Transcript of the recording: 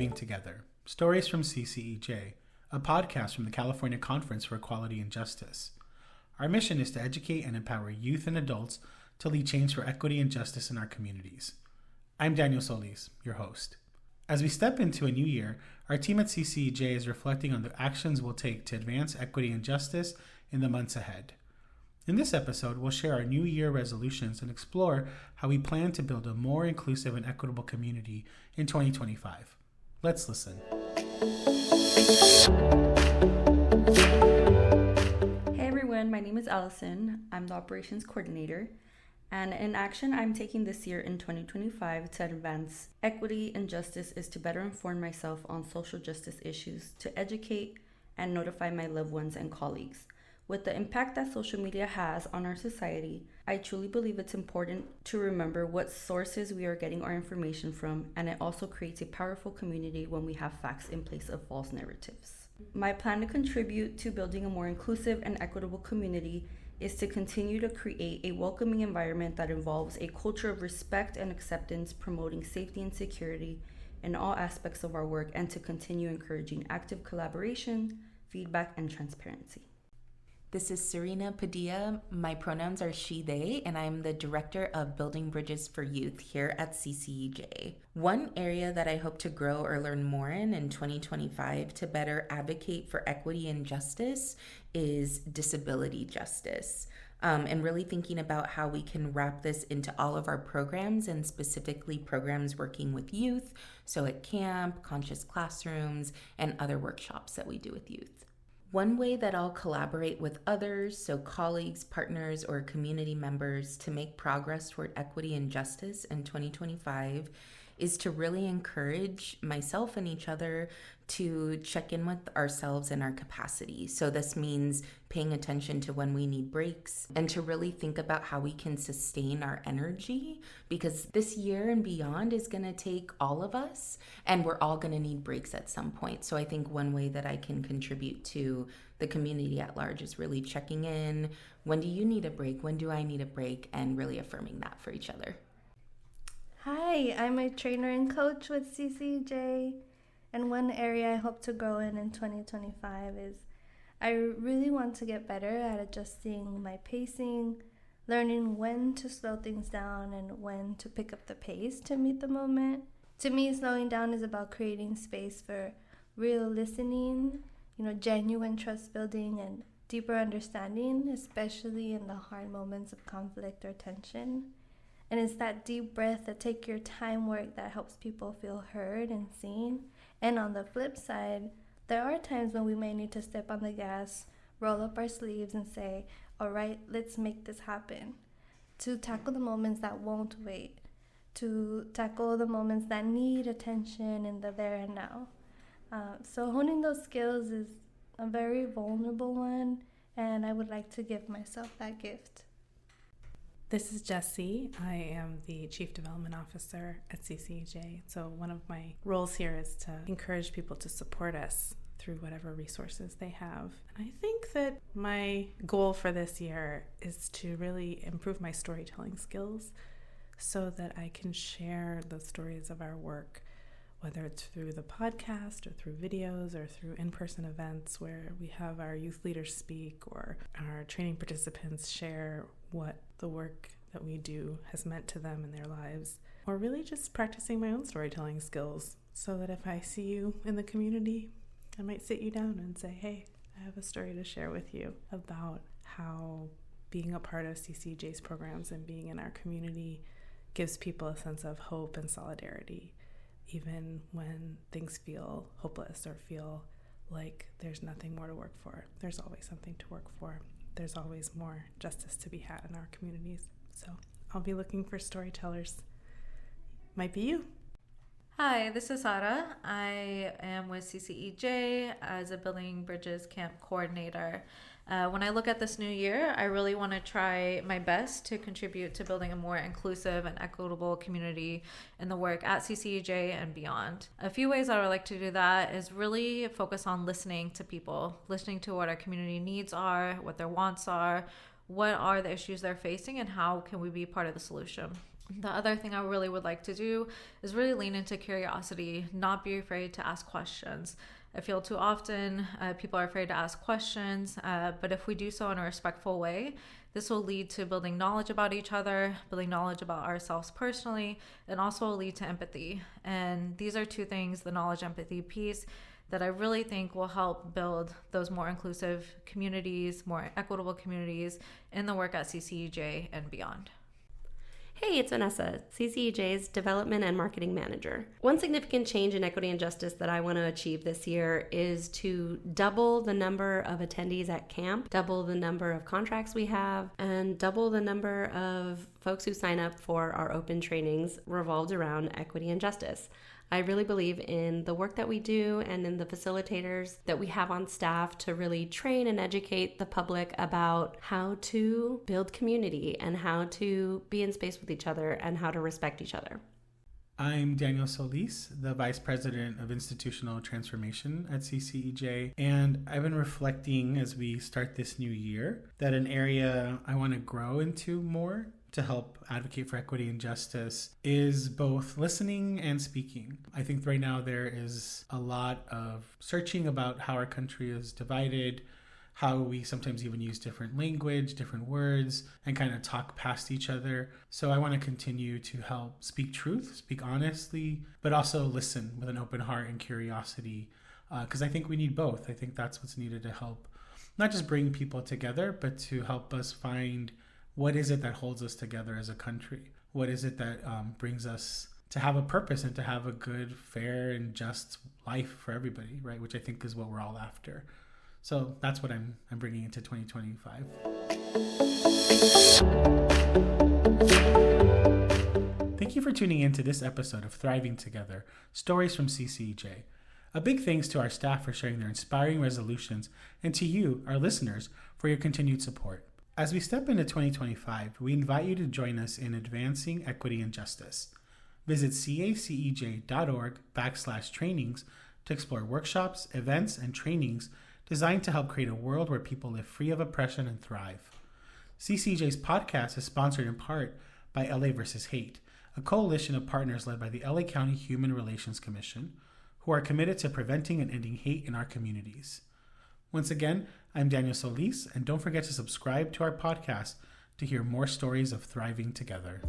Fighting Together, Stories from CCEJ, a podcast from the California Conference for Equality and Justice. Our mission is to educate and empower youth and adults to lead change for equity and justice in our communities. I'm Daniel Solis, your host. As we step into a new year, our team at CCEJ is reflecting on the actions we'll take to advance equity and justice in the months ahead. In this episode, we'll share our New Year resolutions and explore how we plan to build a more inclusive and equitable community in 2025. Let's listen. Hey everyone, my name is Allison. I'm the Operations Coordinator. And an action I'm taking this year in 2025 to advance equity and justice is to better inform myself on social justice issues, to educate and notify my loved ones and colleagues. With the impact that social media has on our society, I truly believe it's important to remember what sources we are getting our information from, and it also creates a powerful community when we have facts in place of false narratives. My plan to contribute to building a more inclusive and equitable community is to continue to create a welcoming environment that involves a culture of respect and acceptance, promoting safety and security in all aspects of our work, and to continue encouraging active collaboration, feedback, and transparency. This is Serena Padilla. My pronouns are she, they, and I'm the Director of Building Bridges for Youth here at CCEJ. One area that I hope to grow or learn more in 2025 to better advocate for equity and justice is disability justice. And really thinking about how we can wrap this into all of our programs, and specifically programs working with youth, so at camp, conscious classrooms, and other workshops that we do with youth. One way that I'll collaborate with others, so colleagues, partners, or community members, to make progress toward equity and justice in 2025 is to really encourage myself and each other to check in with ourselves and our capacity. So this means paying attention to when we need breaks and to really think about how we can sustain our energy, because this year and beyond is going to take all of us, and we're all going to need breaks at some point. So I think one way that I can contribute to the community at large is really checking in. When do you need a break? When do I need a break? And really affirming that for each other. Hi, I'm a trainer and coach with CCJ, and one area I hope to grow in 2025 is I really want to get better at adjusting my pacing, learning when to slow things down and when to pick up the pace to meet the moment. To me, slowing down is about creating space for real listening, genuine trust building and deeper understanding, especially in the hard moments of conflict or tension. And it's that deep breath, that take your time work that helps people feel heard and seen. And on the flip side, there are times when we may need to step on the gas, roll up our sleeves and say, all right, let's make this happen. To tackle the moments that won't wait. To tackle the moments that need attention in the there and now. So honing those skills is a very vulnerable one, and I would like to give myself that gift. This is Jessie. I am the Chief Development Officer at CCEJ. So one of my roles here is to encourage people to support us through whatever resources they have. And I think that my goal for this year is to really improve my storytelling skills so that I can share the stories of our work, whether it's through the podcast or through videos or through in-person events where we have our youth leaders speak or our training participants share what the work that we do has meant to them in their lives, or really just practicing my own storytelling skills so that if I see you in the community, I might sit you down and say, hey, I have a story to share with you about how being a part of CCJ's programs and being in our community gives people a sense of hope and solidarity, even when things feel hopeless or feel like there's nothing more to work for. There's always something to work for. There's always more justice to be had in our communities. So I'll be looking for storytellers. Might be you. Hi, this is Sara. I am with CCEJ as a Building Bridges Camp Coordinator. When I look at this new year, I really want to try my best to contribute to building a more inclusive and equitable community in the work at CCEJ and beyond. A few ways I would like to do that is really focus on listening to people, listening to what our community needs are, what their wants are, what are the issues they're facing, and how can we be part of the solution. The other thing I really would like to do is really lean into curiosity, not be afraid to ask questions. I feel too often people are afraid to ask questions, but if we do so in a respectful way, this will lead to building knowledge about each other, building knowledge about ourselves personally, and also will lead to empathy. And these are two things, the knowledge empathy piece, that I really think will help build those more inclusive communities, more equitable communities in the work at CCEJ and beyond. Hey, it's Vanessa, CCEJ's Development and Marketing Manager. One significant change in equity and justice that I want to achieve this year is to double the number of attendees at camp, double the number of contracts we have, and double the number of folks who sign up for our open trainings revolved around equity and justice. I really believe in the work that we do and in the facilitators that we have on staff to really train and educate the public about how to build community and how to be in space with each other and how to respect each other. I'm Daniel Solis, the Vice President of Institutional Transformation at CCEJ, and I've been reflecting as we start this new year that an area I want to grow into more to help advocate for equity and justice is both listening and speaking. I think right now there is a lot of searching about how our country is divided, how we sometimes even use different language, different words, and kind of talk past each other. So I want to continue to help speak truth, speak honestly, but also listen with an open heart and curiosity, because I think we need both. I think that's what's needed to help not just bring people together, but to help us find what is it that holds us together as a country? What is it that brings us to have a purpose and to have a good, fair, and just life for everybody, right? Which I think is what we're all after. So that's what I'm bringing into 2025. Thank you for tuning in to this episode of Thriving Together, Stories from CCEJ. A big thanks to our staff for sharing their inspiring resolutions and to you, our listeners, for your continued support. As we step into 2025, we invite you to join us in advancing equity and justice. Visit cacej.org/trainings to explore workshops, events, and trainings designed to help create a world where people live free of oppression and thrive. CCEJ's podcast is sponsored in part by LA vs. Hate, a coalition of partners led by the LA County Human Relations Commission, who are committed to preventing and ending hate in our communities. Once again, I'm Daniel Solis, and don't forget to subscribe to our podcast to hear more stories of thriving together.